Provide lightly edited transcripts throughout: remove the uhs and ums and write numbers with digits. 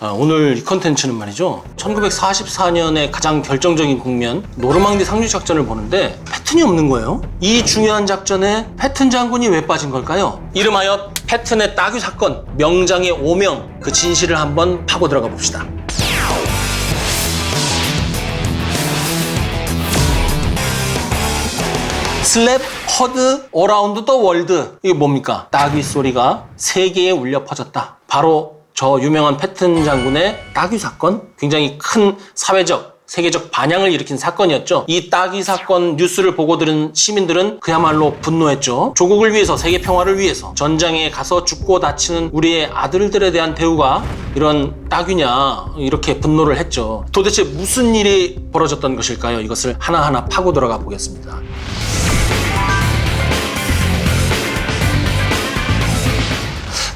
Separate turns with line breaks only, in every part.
오늘 이 컨텐츠는 말이죠. 1944년에 가장 결정적인 국면 노르망디 상륙 작전을 보는데 패튼이 없는 거예요. 이 중요한 작전에 패튼 장군이 왜 빠진 걸까요? 이름하여 패튼의 따귀 사건, 명장의 오명, 그 진실을 한번 파고 들어가 봅시다. 슬랩 허드 어라운드 더 월드, 이게 뭡니까? 따귀 소리가 세계에 울려 퍼졌다. 바로 저 유명한 패튼 장군의 따귀 사건, 굉장히 큰 사회적 세계적 반향을 일으킨 사건이었죠. 이 따귀 사건 뉴스를 보고 들은 시민들은 그야말로 분노했죠. 조국을 위해서, 세계 평화를 위해서 전장에 가서 죽고 다치는 우리의 아들들에 대한 대우가 이런 따귀냐, 이렇게 분노를 했죠. 도대체 무슨 일이 벌어졌던 것일까요? 이것을 하나하나 파고 들어가 보겠습니다.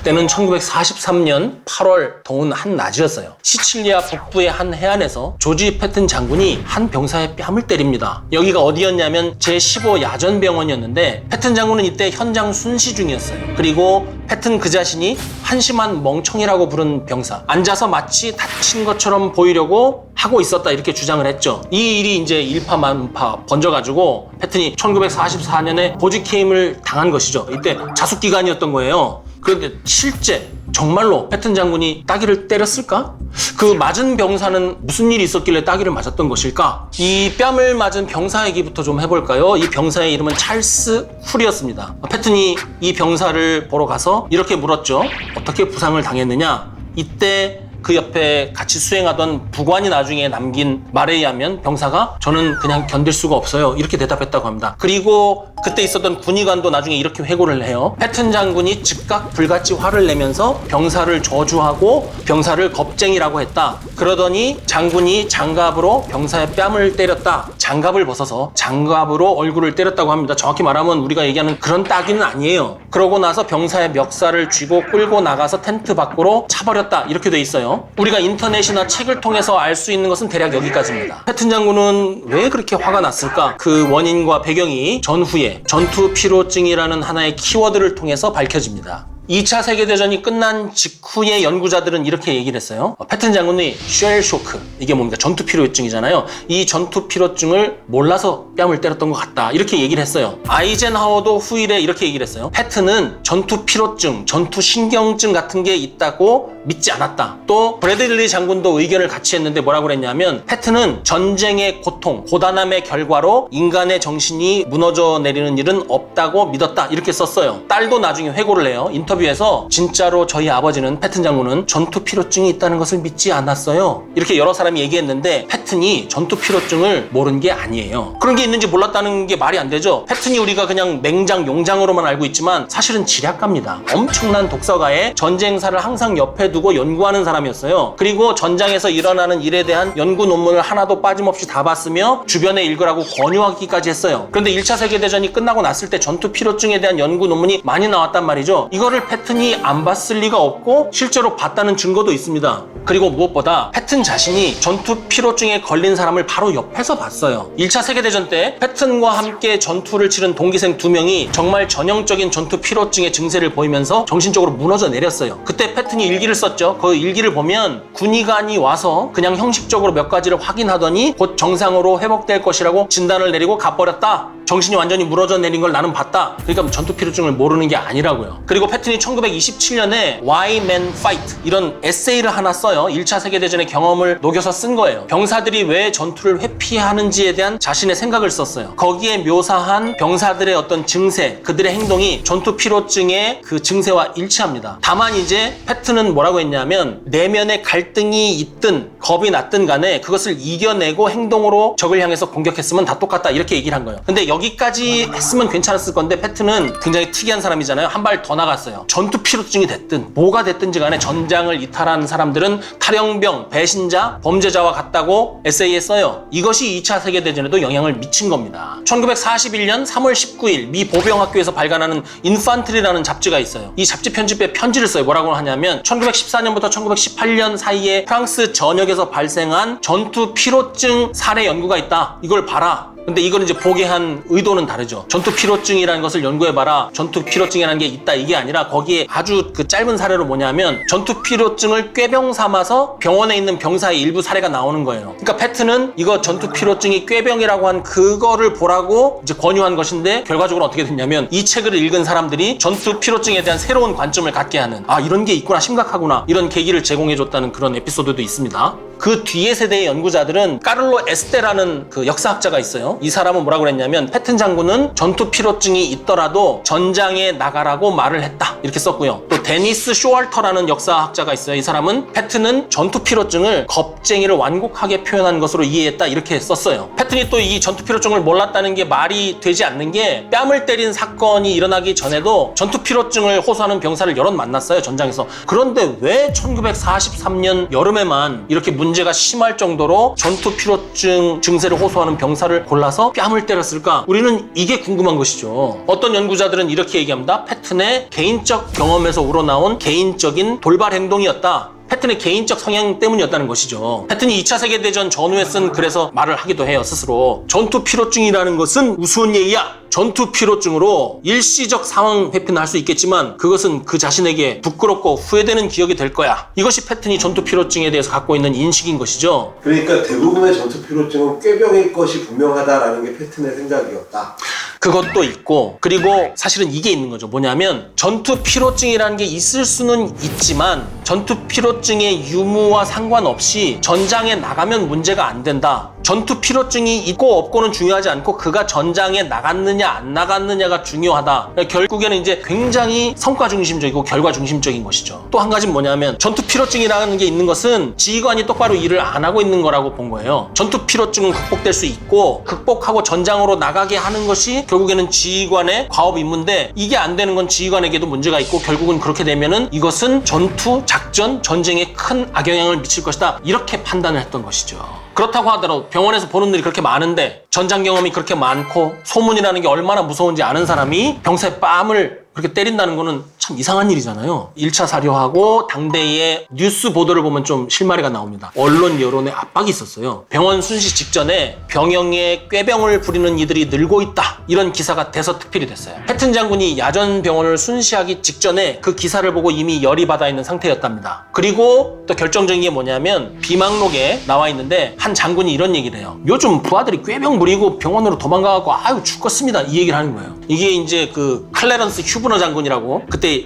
때는 1943년 8월 더운 한 낮이었어요. 시칠리아 북부의 한 해안에서 조지 패튼 장군이 한 병사의 뺨을 때립니다. 여기가 어디였냐면 제15 야전병원이었는데 패튼 장군은 이때 현장 순시 중이었어요. 그리고 패튼 그 자신이 한심한 멍청이라고 부른 병사, 앉아서 마치 다친 것처럼 보이려고 하고 있었다, 이렇게 주장을 했죠. 이 일이 이제 일파만파 번져가지고 패튼이 1944년에 보직해임을 당한 것이죠. 이때 자숙기간이었던 거예요. 그런데 실제 정말로 패튼 장군이 따귀를 때렸을까? 그 맞은 병사는 무슨 일이 있었길래 따귀를 맞았던 것일까? 이 뺨을 맞은 병사 얘기부터 좀 해볼까요? 이 병사의 이름은 찰스 훌이었습니다. 패튼이 이 병사를 보러 가서 이렇게 물었죠. 어떻게 부상을 당했느냐? 이때 그 옆에 같이 수행하던 부관이 나중에 남긴 말에 의하면 병사가 저는 그냥 견딜 수가 없어요, 이렇게 대답했다고 합니다. 그리고 그때 있었던 군의관도 나중에 이렇게 회고를 해요. 패튼 장군이 즉각 불같이 화를 내면서 병사를 저주하고 병사를 겁쟁이라고 했다. 그러더니 장군이 장갑으로 병사의 뺨을 때렸다. 장갑을 벗어서 장갑으로 얼굴을 때렸다고 합니다. 정확히 말하면 우리가 얘기하는 그런 따귀는 아니에요. 그러고 나서 병사의 멱살을 쥐고 끌고 나가서 텐트 밖으로 차버렸다, 이렇게 돼 있어요. 우리가 인터넷이나 책을 통해서 알 수 있는 것은 대략 여기까지입니다. 패튼 장군은 왜 그렇게 화가 났을까? 그 원인과 배경이 전후에 전투 피로증이라는 하나의 키워드를 통해서 밝혀집니다. 2차 세계대전이 끝난 직후에 연구자들은 이렇게 얘기를 했어요. 패튼 장군이 쉘 쇼크, 이게 뭡니까? 전투 피로증이잖아요. 이 전투 피로증을 몰라서 뺨을 때렸던 것 같다, 이렇게 얘기를 했어요. 아이젠하워도 후일에 이렇게 얘기를 했어요. 패튼은 전투 피로증, 전투 신경증 같은 게 있다고 믿지 않았다. 또 브래들리 장군도 의견을 같이 했는데 뭐라고 그랬냐면 패튼은 전쟁의 고통, 고단함의 결과로 인간의 정신이 무너져 내리는 일은 없다고 믿었다, 이렇게 썼어요. 딸도 나중에 회고를 해요. 인터뷰에서 진짜로 저희 아버지는, 패튼 장군은 전투 피로증이 있다는 것을 믿지 않았어요, 이렇게 여러 사람이 얘기했는데 패튼이 전투 피로증을 모른 게 아니에요. 그런 게 있는지 몰랐다는 게 말이 안 되죠. 패튼이 우리가 그냥 맹장, 용장으로만 알고 있지만 사실은 지략가입니다. 엄청난 독서가에 전쟁사를 항상 옆에 두고 연구하는 사람이었어요. 그리고 전장에서 일어나는 일에 대한 연구 논문을 하나도 빠짐없이 다 봤으며 주변에 읽으라고 권유하기까지 했어요. 그런데 1차 세계대전이 끝나고 났을 때 전투 피로증에 대한 연구 논문이 많이 나왔단 말이죠. 이거를 패튼이 안 봤을 리가 없고 실제로 봤다는 증거도 있습니다. 그리고 무엇보다 패튼 자신이 전투 피로증에 걸린 사람을 바로 옆에서 봤어요. 1차 세계대전 때 패튼과 함께 전투를 치른 동기생 2명이 정말 전형적인 전투 피로증의 증세를 보이면서 정신적으로 무너져 내렸어요. 그때 패튼이 일기를 썼죠. 그 일기를 보면 군의관이 와서 그냥 형식적으로 몇 가지를 확인하더니 곧 정상으로 회복될 것이라고 진단을 내리고 가버렸다. 정신이 완전히 무너져 내린 걸 나는 봤다. 그러니까 전투 피로증을 모르는 게 아니라고요. 그리고 패튼이 1927년에 Why Men Fight, 이런 에세이를 하나 써요. 1차 세계대전의 경험을 녹여서 쓴 거예요. 병사들이 왜 전투를 회피하는지에 대한 자신의 생각을 썼어요. 거기에 묘사한 병사들의 어떤 증세, 그들의 행동이 전투 피로증의 그 증세와 일치합니다. 다만 이제 패튼은 뭐라고 했냐면 내면의 갈등이 있든 겁이 났든 간에 그것을 이겨내고 행동으로 적을 향해서 공격했으면 다 똑같다, 이렇게 얘기를 한 거예요. 근데 여기까지 했으면 괜찮았을 건데 패튼은 굉장히 특이한 사람이잖아요. 한 발 더 나갔어요. 전투 피로증이 됐든 뭐가 됐든지 간에 전장을 이탈한 사람들은 탈영병, 배신자, 범죄자와 같다고 에세이에 써요. 이것이 2차 세계대전에도 영향을 미친 겁니다. 1941년 3월 19일 미 보병학교에서 발간하는 인판트리라는 잡지가 있어요. 이 잡지 편집에 편지를 써요. 뭐라고 하냐면 1914년부터 1918년 사이에 프랑스 전역에서 발생한 전투 피로증 사례 연구가 있다. 이걸 봐라. 근데 이걸 이제 보게 한 의도는 다르죠. 전투 피로증이라는 것을 연구해봐라. 전투 피로증이라는 게 있다 이게 아니라 거기에 아주 그 짧은 사례로 뭐냐면 전투 피로증을 꾀병 삼아서 병원에 있는 병사의 일부 사례가 나오는 거예요. 그러니까 패트는 이거 전투 피로증이 꾀병이라고 한 그거를 보라고 이제 권유한 것인데 결과적으로 어떻게 됐냐면 이 책을 읽은 사람들이 전투 피로증에 대한 새로운 관점을 갖게 하는 이런 게 있구나 심각하구나 이런 계기를 제공해줬다는 그런 에피소드도 있습니다. 그 뒤에 세대의 연구자들은 까를로 에스테라는 그 역사학자가 있어요. 이 사람은 뭐라고 그랬냐면 패튼 장군은 전투 피로증이 있더라도 전장에 나가라고 말을 했다 이렇게 썼고요. 또 데니스 쇼얼터라는 역사학자가 있어요. 이 사람은 패튼은 전투 피로증을 겁쟁이를 완곡하게 표현한 것으로 이해했다 이렇게 썼어요. 패튼이 또 이 전투 피로증을 몰랐다는 게 말이 되지 않는 게 뺨을 때린 사건이 일어나기 전에도 전투 피로증을 호소하는 병사를 여럿 만났어요. 전장에서. 그런데 왜 1943년 여름에만 이렇게 문제가 심할 정도로 전투 피로증 증세를 호소하는 병사를 골라서 뺨을 때렸을까? 우리는 이게 궁금한 것이죠. 어떤 연구자들은 이렇게 얘기합니다. 패튼의 개인적 경험에서 우러나온 개인적인 돌발 행동이었다. 패튼의 개인적 성향 때문이었다는 것이죠. 패튼이 2차 세계대전 전후에 쓴 글에서 말을 하기도 해요. 스스로. 전투 피로증이라는 것은 우스운 예의야. 전투 피로증으로 일시적 상황 회피는 할 수 있겠지만 그것은 그 자신에게 부끄럽고 후회되는 기억이 될 거야. 이것이 패튼이 전투 피로증에 대해서 갖고 있는 인식인 것이죠.
그러니까 대부분의 전투 피로증은 꾀병일 것이 분명하다라는 게 패튼의 생각이었다.
그것도 있고 그리고 사실은 이게 있는 거죠. 뭐냐면 전투 피로증이라는 게 있을 수는 있지만 전투 피로증의 유무와 상관없이 전장에 나가면 문제가 안 된다. 전투 피로증이 있고 없고는 중요하지 않고 그가 전장에 나갔느냐 안 나갔느냐가 중요하다. 결국에는 이제 굉장히 성과 중심적이고 결과 중심적인 것이죠. 또 한 가지는 뭐냐면 전투 피로증이라는 게 있는 것은 지휘관이 똑바로 일을 안 하고 있는 거라고 본 거예요. 전투 피로증은 극복될 수 있고 극복하고 전장으로 나가게 하는 것이 결국에는 지휘관의 과업 임무인데 이게 안 되는 건 지휘관에게도 문제가 있고 결국은 그렇게 되면은 이것은 전투, 작전, 전쟁에 큰 악영향을 미칠 것이다. 이렇게 판단을 했던 것이죠. 그렇다고 하더라도 병원에서 보는 일이 그렇게 많은데 전장 경험이 그렇게 많고 소문이라는 게 얼마나 무서운지 아는 사람이 병사의 뺨을 그렇게 때린다는 거는 참 이상한 일이잖아요. 1차 사료하고 당대의 뉴스 보도를 보면 좀 실마리가 나옵니다. 언론 여론의 압박이 있었어요. 병원 순시 직전에 병영에 꾀병을 부리는 이들이 늘고 있다. 이런 기사가 대서특필이 됐어요. 패튼 장군이 야전 병원을 순시하기 직전에 그 기사를 보고 이미 열이 받아 있는 상태였답니다. 그리고 또 결정적인 게 뭐냐면 비망록에 나와 있는데 한 장군이 이런 얘기를 해요. 요즘 부하들이 꾀병 부리고 병원으로 도망가갖고 아유 죽겠습니다. 이 얘기를 하는 거예요. 이게 이제 그 클래런스 휴브너 장군이라고 그때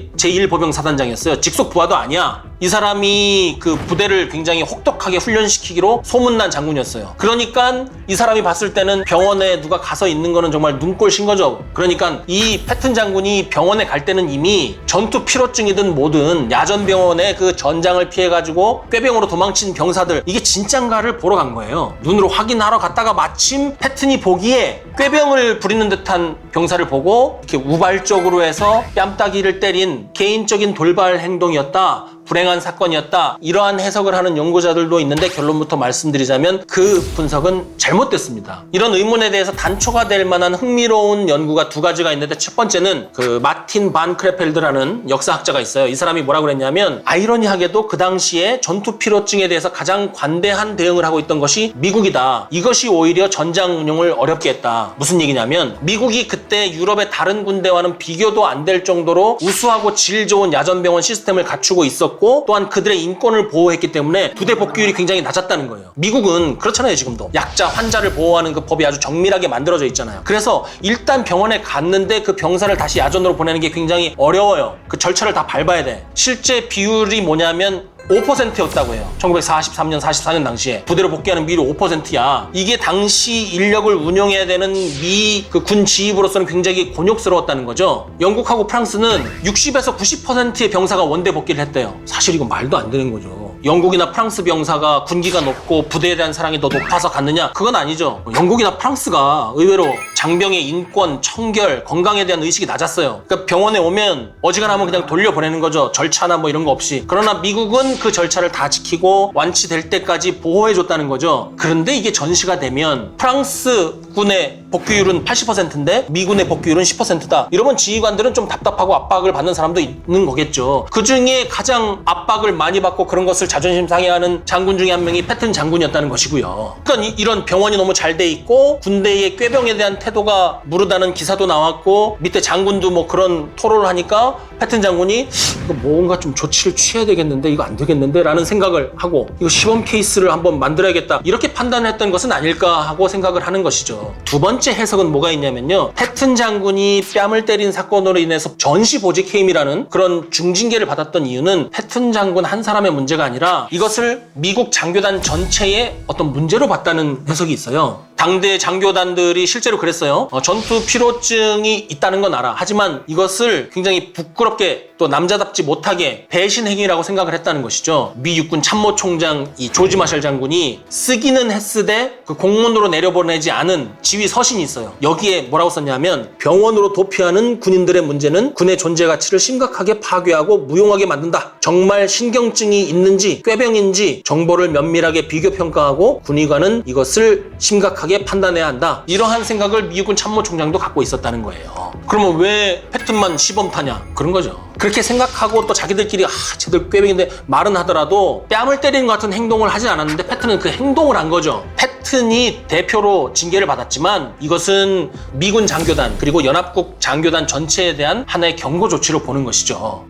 제1보병사단장이었어요. 직속 부하도 아니야. 이 사람이 그 부대를 굉장히 혹독하게 훈련시키기로 소문난 장군이었어요. 그러니까 이 사람이 봤을 때는 병원에 누가 가서 있는 거는 정말 눈꼴신 거죠. 그러니까 이 패튼 장군이 병원에 갈 때는 이미 전투 피로증이든 뭐든 야전병원의 그 전장을 피해가지고 꾀병으로 도망친 병사들 이게 진짠가를 보러 간 거예요. 눈으로 확인하러 갔다가 마침 패튼이 보기에 꾀병을 부리는 듯한 병사를 보고 이렇게 우발적으로 해서 뺨따기를 때린 개인적인 돌발 행동이었다. 불행한 사건이었다. 이러한 해석을 하는 연구자들도 있는데 결론부터 말씀드리자면 그 분석은 잘못됐습니다. 이런 의문에 대해서 단초가 될 만한 흥미로운 연구가 두 가지가 있는데 첫 번째는 그 마틴 반 크레펠드라는 역사학자가 있어요. 이 사람이 뭐라고 그랬냐면 아이러니하게도 그 당시에 전투 피로증에 대해서 가장 관대한 대응을 하고 있던 것이 미국이다. 이것이 오히려 전장 운용을 어렵게 했다. 무슨 얘기냐면 미국이 그때 유럽의 다른 군대와는 비교도 안 될 정도로 우수하고 질 좋은 야전병원 시스템을 갖추고 있었고 또한 그들의 인권을 보호했기 때문에 부대 복귀율이 굉장히 낮았다는 거예요. 미국은 그렇잖아요. 지금도 약자 환자를 보호하는 그 법이 아주 정밀하게 만들어져 있잖아요. 그래서 일단 병원에 갔는데 그 병사를 다시 야전으로 보내는 게 굉장히 어려워요. 그 절차를 다 밟아야 돼. 실제 비율이 뭐냐면 5%였다고 해요. 1943년, 44년 당시에 부대로 복귀하는 비율이 5%야. 이게 당시 인력을 운영해야 되는 미 그 군 지휘부로서는 굉장히 곤욕스러웠다는 거죠. 영국하고 프랑스는 60에서 90%의 병사가 원대 복귀를 했대요. 사실 이건 말도 안 되는 거죠. 영국이나 프랑스 병사가 군기가 높고 부대에 대한 사랑이 더 높아서 갔느냐? 그건 아니죠. 영국이나 프랑스가 의외로 장병의 인권, 청결, 건강에 대한 의식이 낮았어요. 그러니까 병원에 오면 어지간하면 그냥 돌려보내는 거죠. 절차나 뭐 이런 거 없이. 그러나 미국은 그 절차를 다 지키고 완치될 때까지 보호해줬다는 거죠. 그런데 이게 전시가 되면 프랑스 군의 복귀율은 80%인데 미군의 복귀율은 10%다. 이러면 지휘관들은 좀 답답하고 압박을 받는 사람도 있는 거겠죠. 그 중에 가장 압박을 많이 받고 그런 것을 자존심 상해하는 장군 중에 한 명이 패튼 장군이었다는 것이고요. 그러니까 이런 병원이 너무 잘 돼 있고 군대의 꾀병에 대한 태도가 무르다는 기사도 나왔고 밑에 장군도 뭐 그런 토론을 하니까 패튼 장군이 이거 뭔가 좀 조치를 취해야 되겠는데 이거 안 되겠는데 라는 생각을 하고 이거 시범 케이스를 한번 만들어야겠다 이렇게 판단했던 것은 아닐까 하고 생각을 하는 것이죠. 두 번째 해석은 뭐가 있냐면요. 패튼 장군이 뺨을 때린 사건으로 인해서 전시 보직 해임이라는 그런 중징계를 받았던 이유는 패튼 장군 한 사람의 문제가 아니라 이것을 미국 장교단 전체의 어떤 문제로 봤다는 해석이 있어요. 당대 장교단들이 실제로 그랬어요. 전투 피로증이 있다는 건 알아. 하지만 이것을 굉장히 부끄럽게 또 남자답지 못하게 배신 행위라고 생각을 했다는 것이죠. 미 육군 참모총장 이 조지 마셜 장군이 쓰기는 했으되 그 공문으로 내려보내지 않은 지휘 서신이 있어요. 여기에 뭐라고 썼냐면 병원으로 도피하는 군인들의 문제는 군의 존재 가치를 심각하게 파괴하고 무용하게 만든다. 정말 신경증이 있는지 꾀병인지 정보를 면밀하게 비교 평가하고 군의관은 이것을 심각하게 판단해야 한다. 이러한 생각을 미군 참모총장도 갖고 있었다는 거예요. 그러면 왜 패튼만 시범 타냐? 그런 거죠. 그렇게 생각하고 또 자기들끼리 쟤들 꾀병인데 말은 하더라도 뺨을 때리는 것 같은 행동을 하지 않았는데 패튼은 그 행동을 한 거죠. 패튼이 대표로 징계를 받았지만 이것은 미군 장교단 그리고 연합국 장교단 전체에 대한 하나의 경고 조치로 보는 것이죠.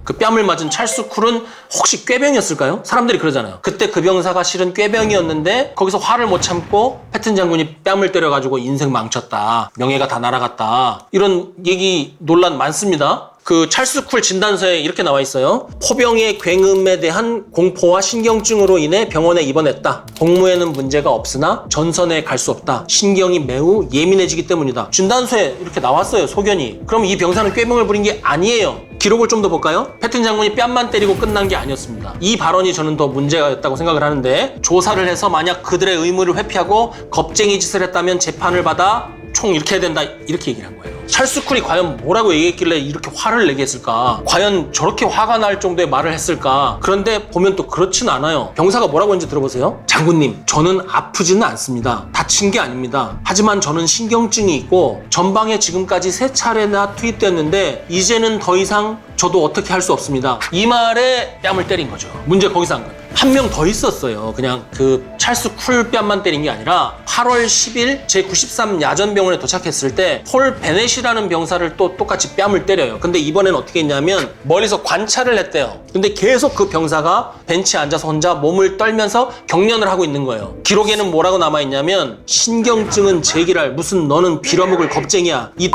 그 뺨을 맞은 찰스 쿨은 혹시 꾀병이었을까요? 사람들이 그러잖아요. 그때 그 병사가 실은 꾀병이었는데 거기서 화를 못 참고 패튼 장군이 뺨을 때려가지고 인생 망쳤다. 명예가 다 날아갔다. 이런 얘기 논란 많습니다. 그 찰스 쿨 진단서에 이렇게 나와 있어요. 포병의 굉음에 대한 공포와 신경증으로 인해 병원에 입원했다. 복무에는 문제가 없으나 전선에 갈 수 없다. 신경이 매우 예민해지기 때문이다. 진단서에 이렇게 나왔어요. 소견이. 그럼 이 병사는 꾀병을 부린 게 아니에요. 기록을 좀 더 볼까요? 패튼 장군이 뺨만 때리고 끝난 게 아니었습니다. 이 발언이 저는 더 문제가 있다고 생각을 하는데 조사를 해서 만약 그들의 의무를 회피하고 겁쟁이 짓을 했다면 재판을 받아 총 이렇게 해야 된다. 이렇게 얘기를 한 거예요. 찰스 쿨이 과연 뭐라고 얘기했길래 이렇게 화를 내게 했을까? 과연 저렇게 화가 날 정도의 말을 했을까? 그런데 보면 또 그렇진 않아요. 병사가 뭐라고 했는지 들어보세요. 장군님, 저는 아프지는 않습니다. 다친 게 아닙니다. 하지만 저는 신경증이 있고 전방에 지금까지 3차례나 투입됐는데 이제는 더 이상 저도 어떻게 할 수 없습니다. 이 말에 뺨을 때린 거죠. 문제 거기서 한 거예요. 한 명 더 있었어요. 그냥 그 찰스 쿨 뺨만 때린 게 아니라 8월 10일 제93 야전병원에 도착했을 때 폴 베넷이라는 병사를 또 똑같이 뺨을 때려요. 근데 이번엔 어떻게 했냐면 멀리서 관찰을 했대요. 근데 계속 그 병사가 벤치에 앉아서 혼자 몸을 떨면서 경련을 하고 있는 거예요. 기록에는 뭐라고 남아있냐면 신경증은 제기랄 무슨 너는 빌어먹을 겁쟁이야. 이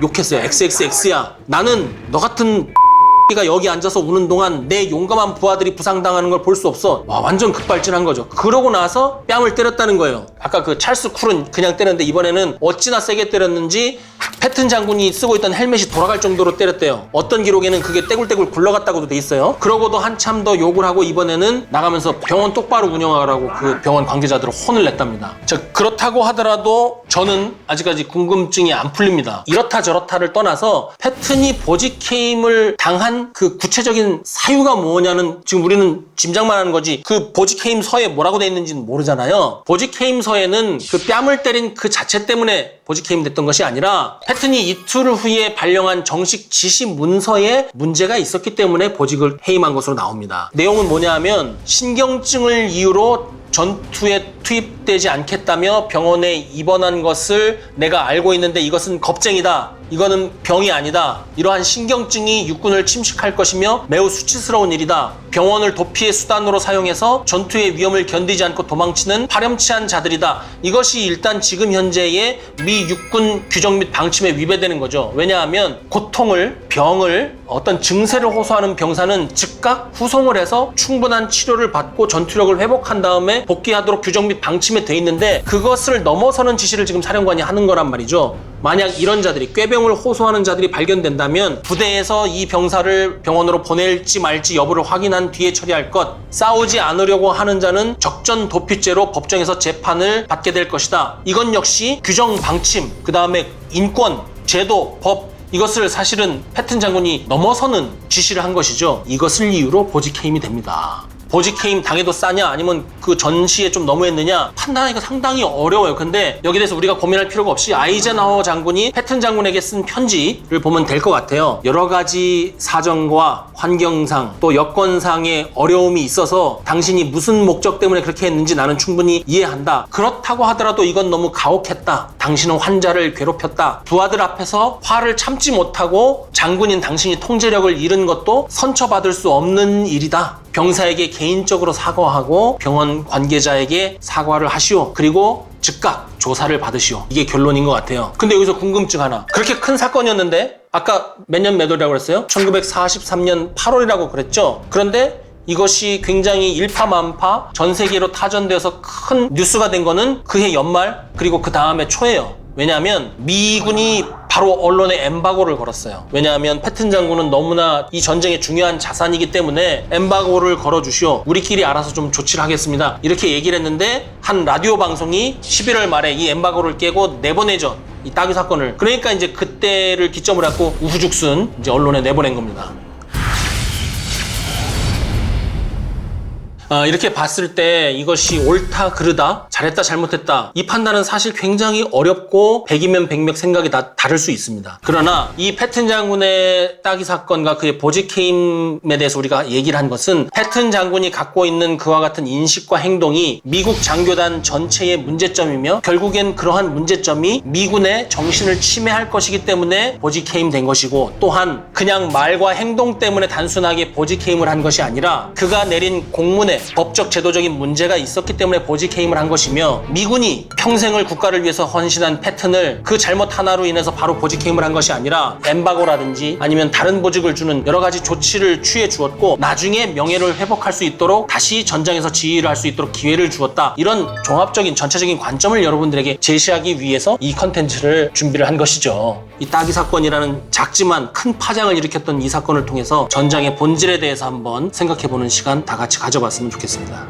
욕했어요. XXX야. 나는 너 같은 가 여기 앉아서 우는 동안 내 용감한 부하들이 부상당하는 걸 볼 수 없어. 와, 완전 급발진한 거죠. 그러고 나서 뺨을 때렸다는 거예요. 아까 그 찰스 쿨은 그냥 때렸는데 이번에는 어찌나 세게 때렸는지 패튼 장군이 쓰고 있던 헬멧이 돌아갈 정도로 때렸대요. 어떤 기록에는 그게 떼굴떼굴 굴러갔다고도 돼 있어요. 그러고도 한참 더 욕을 하고 이번에는 나가면서 병원 똑바로 운영하라고 그 병원 관계자들을 혼을 냈답니다. 자, 그렇다고 하더라도 저는 아직까지 궁금증이 안 풀립니다. 이렇다 저렇다를 떠나서 패튼이 보직 해임을 당한 그 구체적인 사유가 뭐냐는 지금 우리는 짐작만 하는 거지 그 보직 해임 서에 뭐라고 돼 있는지는 모르잖아요. 보직 해임 서에는 그 뺨을 때린 그 자체 때문에 보직 해임 됐던 것이 아니라 패튼이 이틀 후에 발령한 정식 지시 문서에 문제가 있었기 때문에 보직을 해임한 것으로 나옵니다. 내용은 뭐냐 하면 신경증을 이유로 전투에 투입되지 않겠다며 병원에 입원한 것을 내가 알고 있는데 이것은 겁쟁이다. 이거는 병이 아니다. 이러한 신경증이 육군을 침식할 것이며 매우 수치스러운 일이다. 병원을 도피의 수단으로 사용해서 전투의 위험을 견디지 않고 도망치는 파렴치한 자들이다. 이것이 일단 지금 현재의 미 육군 규정 및 방침에 위배되는 거죠. 왜냐하면 고통을 병을 어떤 증세를 호소하는 병사는 즉각 후송을 해서 충분한 치료를 받고 전투력을 회복한 다음에 복귀하도록 규정 및 방침에 돼 있는데 그것을 넘어서는 지시를 지금 사령관이 하는 거란 말이죠. 만약 이런 자들이 꾀병을 호소하는 자들이 발견된다면 부대에서 이 병사를 병원으로 보낼지 말지 여부를 확인한 뒤에 처리할 것, 싸우지 않으려고 하는 자는 적전 도피죄로 법정에서 재판을 받게 될 것이다. 이건 역시 규정 방침, 그 다음에 인권, 제도, 법, 이것을 사실은 패튼 장군이 넘어서는 지시를 한 것이죠. 이것을 이유로 보직해임이 됩니다. 보직해임 당해도 싸냐 아니면 그 전시에 좀 너무했느냐 판단하기가 상당히 어려워요. 근데 여기에 대해서 우리가 고민할 필요가 없이 아이젠하워 장군이 패튼 장군에게 쓴 편지를 보면 될 것 같아요. 여러 가지 사정과 환경상 또 여건상의 어려움이 있어서 당신이 무슨 목적 때문에 그렇게 했는지 나는 충분히 이해한다. 그렇다고 하더라도 이건 너무 가혹했다. 당신은 환자를 괴롭혔다. 부하들 앞에서 화를 참지 못하고 장군인 당신이 통제력을 잃은 것도 선처받을 수 없는 일이다. 병사에게 개인적으로 사과하고 병원 관계자에게 사과를 하시오. 그리고 즉각 조사를 받으시오. 이게 결론인 것 같아요. 근데 여기서 궁금증 하나. 그렇게 큰 사건이었는데 아까 몇 년 몇 월이라고 그랬어요? 1943년 8월이라고 그랬죠? 그런데 이것이 굉장히 일파만파 전 세계로 타전되어서 큰 뉴스가 된 거는 그해 연말 그리고 그 다음에 초예요. 왜냐하면 미군이 바로 언론에 엠바고를 걸었어요. 왜냐하면 패튼 장군은 너무나 이 전쟁의 중요한 자산이기 때문에 엠바고를 걸어주시오. 우리끼리 알아서 좀 조치를 하겠습니다. 이렇게 얘기를 했는데 한 라디오 방송이 11월 말에 이 엠바고를 깨고 내보내죠. 이 따귀 사건을. 그러니까 이제 그때를 기점으로 해서 우후죽순 이제 언론에 내보낸 겁니다. 이렇게 봤을 때 이것이 옳다 그르다 잘했다 잘못했다 이 판단은 사실 굉장히 어렵고 100이면 100명 생각이 다 다를 수 있습니다. 그러나 이 패튼 장군의 따귀 사건과 그의 보직해임에 대해서 우리가 얘기를 한 것은 패튼 장군이 갖고 있는 그와 같은 인식과 행동이 미국 장교단 전체의 문제점이며 결국엔 그러한 문제점이 미군의 정신을 침해할 것이기 때문에 보직해임 된 것이고 또한 그냥 말과 행동 때문에 단순하게 보직해임을 한 것이 아니라 그가 내린 공문에 법적 제도적인 문제가 있었기 때문에 보직해임을 한 것이며 미군이 평생을 국가를 위해서 헌신한 패튼을 그 잘못 하나로 인해서 바로 보직해임을 한 것이 아니라 엠바고라든지 아니면 다른 보직을 주는 여러 가지 조치를 취해 주었고 나중에 명예를 회복할 수 있도록 다시 전장에서 지휘를 할 수 있도록 기회를 주었다. 이런 종합적인 전체적인 관점을 여러분들에게 제시하기 위해서 이 컨텐츠를 준비를 한 것이죠. 이 따귀 사건이라는 작지만 큰 파장을 일으켰던 이 사건을 통해서 전장의 본질에 대해서 한번 생각해보는 시간 다 같이 가져봤으면 좋겠습니다.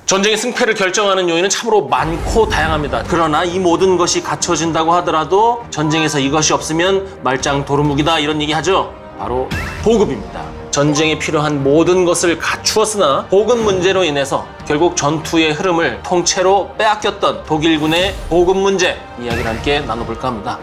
전쟁의 승패를 결정하는 요인은 참으로 많고 다양합니다. 그러나 이 모든 것이 갖춰진다고 하더라도 전쟁에서 이것이 없으면 말짱 도루묵이다 이런 얘기 하죠. 바로 보급입니다. 전쟁에 필요한 모든 것을 갖추었으나 보급 문제로 인해서 결국 전투의 흐름을 통째로 빼앗겼던 독일군의 보급 문제 이야기를 함께 나눠볼까 합니다.